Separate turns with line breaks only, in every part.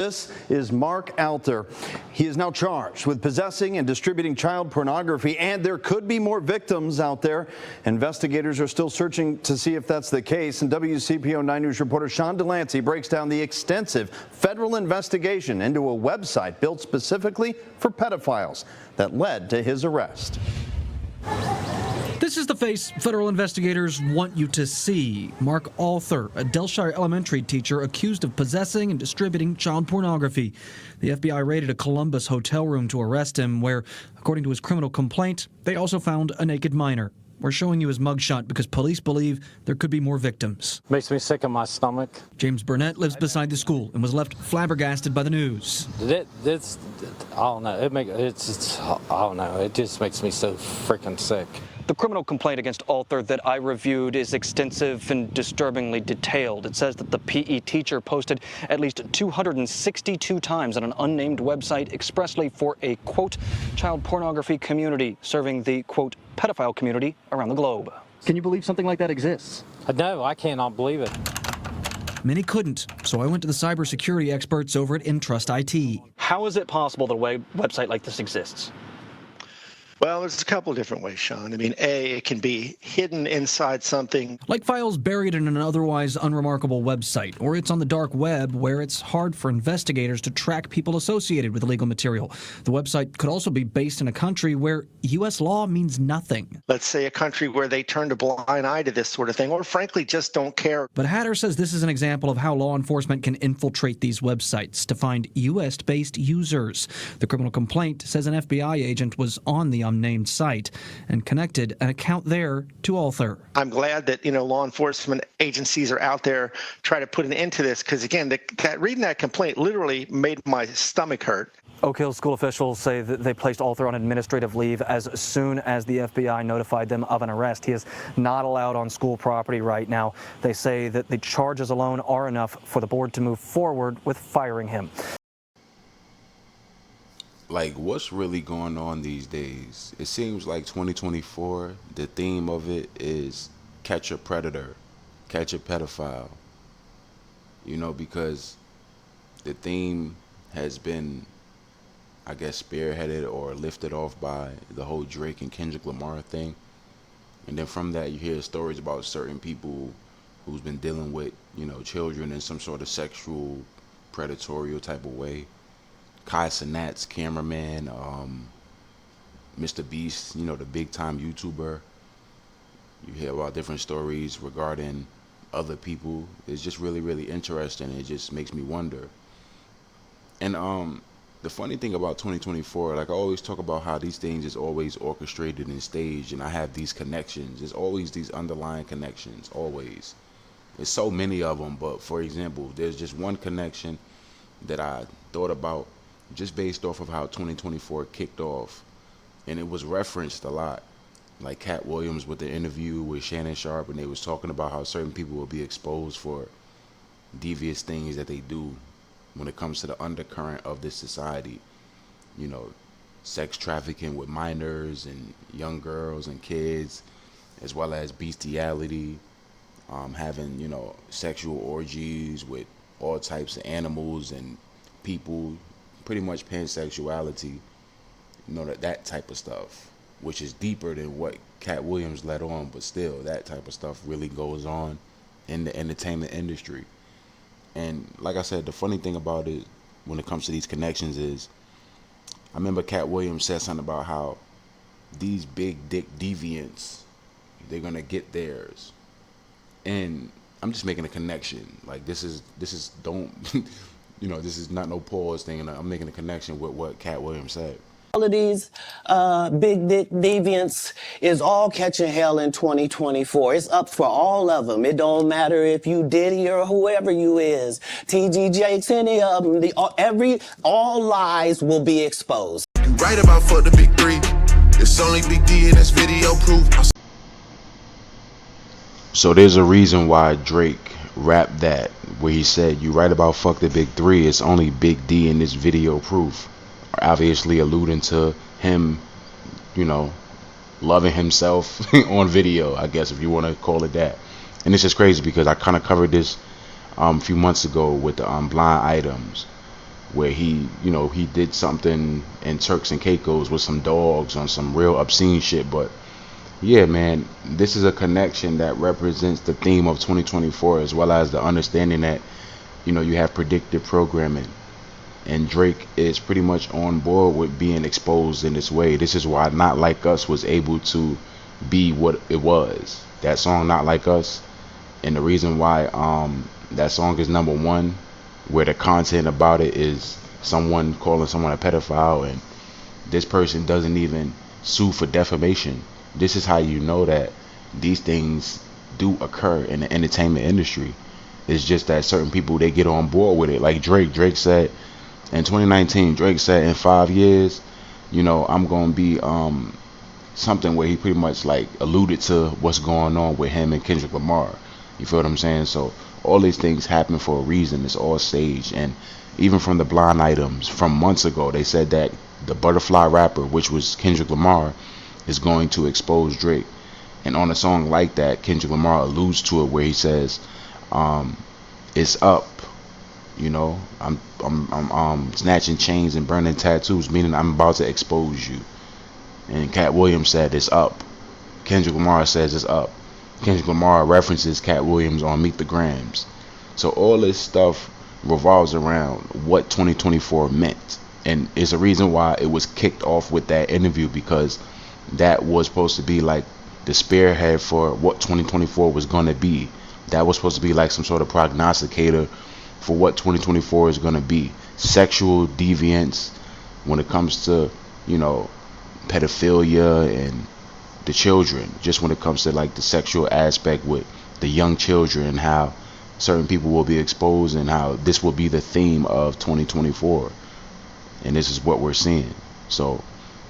This is Mark Alter. He is now charged with possessing and distributing child pornography, and there could be more victims out there. Investigators are still searching to see if that's the case, and WCPO 9 News reporter Sean Delancey breaks down the extensive federal investigation into a website built specifically for pedophiles that led to his arrest.
This is the face federal investigators want you to see. Mark Alter, a Delshire elementary teacher accused of possessing and distributing child pornography. The FBI raided a Columbus hotel room to arrest him where, according to his criminal complaint, they also found a naked minor. We're showing you his mugshot because police believe there could be more victims.
Makes me sick in my stomach.
James Burnett lives beside the school and was left flabbergasted by the news.
I don't know. I don't know. It just makes me so freaking sick.
The criminal complaint against Alter that I reviewed is extensive and disturbingly detailed. It says that the PE teacher posted at least 262 times on an unnamed website expressly for a, quote, child pornography community, serving the, quote, pedophile community around the globe.
Can you believe something like that exists?
No, I cannot believe it.
Many couldn't, so I went to the cybersecurity experts over at Entrust IT. How is it possible that a website like this exists?
Well, there's a couple of different ways, Sean. I mean, A, it can be hidden inside something.
Like files buried in an otherwise unremarkable website, or it's on the dark web where it's hard for investigators to track people associated with illegal material. The website could also be based in a country where U.S. law means nothing.
Let's say a country where they turn a blind eye to this sort of thing, or frankly just don't care.
But Hatter says this is an example of how law enforcement can infiltrate these websites to find U.S.-based users. The criminal complaint says an FBI agent was on the unnamed site and connected an account there to Alter.
I'm glad that, law enforcement agencies are out there trying to put an end to this, because again, reading that complaint literally made my stomach hurt.
Oak Hill school officials say that they placed Alter on administrative leave as soon as the FBI notified them of an arrest. He is not allowed on school property right now. They say that the charges alone are enough for the board to move forward with firing him.
Like, what's really going on these days? It seems like 2024, the theme of it is catch a predator, catch a pedophile. Because the theme has been, I guess, spearheaded or lifted off by the whole Drake and Kendrick Lamar thing. And then from that, you hear stories about certain people who's been dealing with, children in some sort of sexual, predatorial type of way. Kai Cenat's cameraman, Mr. Beast, the big time YouTuber. You hear about different stories regarding other people. It's just really, really interesting. It just makes me wonder. And the funny thing about 2024, like I always talk about how these things is always orchestrated and staged, and I have these connections. There's always these underlying connections, always. There's so many of them, but for example, there's just one connection that I thought about just based off of how 2024 kicked off, and it was referenced a lot, like Katt Williams with the interview with Shannon Sharp, and they was talking about how certain people will be exposed for devious things that they do when it comes to the undercurrent of this society, sex trafficking with minors and young girls and kids, as well as bestiality, having sexual orgies with all types of animals and people, pretty much pansexuality, that type of stuff, which is deeper than what Katt Williams let on, but still, that type of stuff really goes on in the entertainment industry. And like I said, the funny thing about it when it comes to these connections is, I remember Katt Williams said something about how these big dick deviants, they're gonna get theirs. And I'm just making a connection. Like this is don't this is not no pause thing, and I'm making a connection with what Katt Williams said.
All of these big dick deviants is all catching hell in 2024. It's up for all of them. It don't matter if you Diddy or whoever you is. TG Jakes, any of them. All lies will be exposed.
You right about fuck the big three. It's only Big D and that's video proof.
So there's a reason why Drake rapped that, where he said, you right about fuck the big three, it's only Big D in this video proof. Obviously alluding to him, loving himself on video, I guess, if you want to call it that. And it's just crazy because I kind of covered this a few months ago with the blind items. where he did something in Turks and Caicos with some dogs on some real obscene shit. But yeah, man, this is a connection that represents the theme of 2024, as well as the understanding that you have predictive programming. And Drake is pretty much on board with being exposed in this way. This is why Not Like Us was able to be what it was. That song, Not Like Us, and the reason why that song is number one, where the content about it is someone calling someone a pedophile, and this person doesn't even sue for defamation. This is how you know that these things do occur in the entertainment industry. It's just that certain people, they get on board with it. Like Drake said in 2019, Drake said in 5 years, I'm gonna be something, where he pretty much like alluded to what's going on with him and Kendrick Lamar. You feel what I'm saying? So all these things happen for a reason. It's all staged. And even from the blind items from months ago, they said that the Butterfly rapper, which was Kendrick Lamar, is going to expose Drake. And on a song like that, Kendrick Lamar alludes to it, where he says, "It's up." I'm snatching chains and burning tattoos, meaning I'm about to expose you. And Katt Williams said, "It's up." Kendrick Lamar says, "It's up." Kendrick Lamar references Katt Williams on Meet the Grams. So all this stuff revolves around what 2024 meant. And it's a reason why it was kicked off with that interview, because that was supposed to be like the spearhead for what 2024 was going to be. That was supposed to be like some sort of prognosticator for what 2024 is going to be. Sexual deviance when it comes to, pedophilia and the children, just when it comes to like the sexual aspect with the young children, and how certain people will be exposed, and how this will be the theme of 2024. And this is what we're seeing. So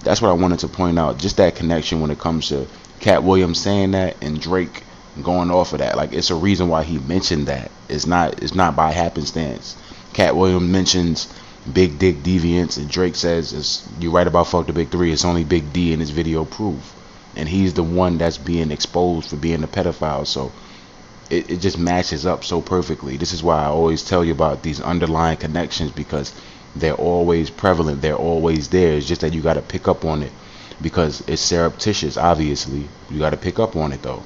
that's what I wanted to point out, just that connection when it comes to Katt Williams saying that and Drake going off of that. Like, it's a reason why he mentioned that. It's not by happenstance. Katt Williams mentions Big Dick Deviance, and Drake says, "You're right about fuck the big three. It's only Big D in his video proof." And he's the one that's being exposed for being a pedophile. So it just matches up so perfectly. This is why I always tell you about these underlying connections, because they're always prevalent. They're always there. It's just that you got to pick up on it, because it's surreptitious. Obviously, you got to pick up on it though.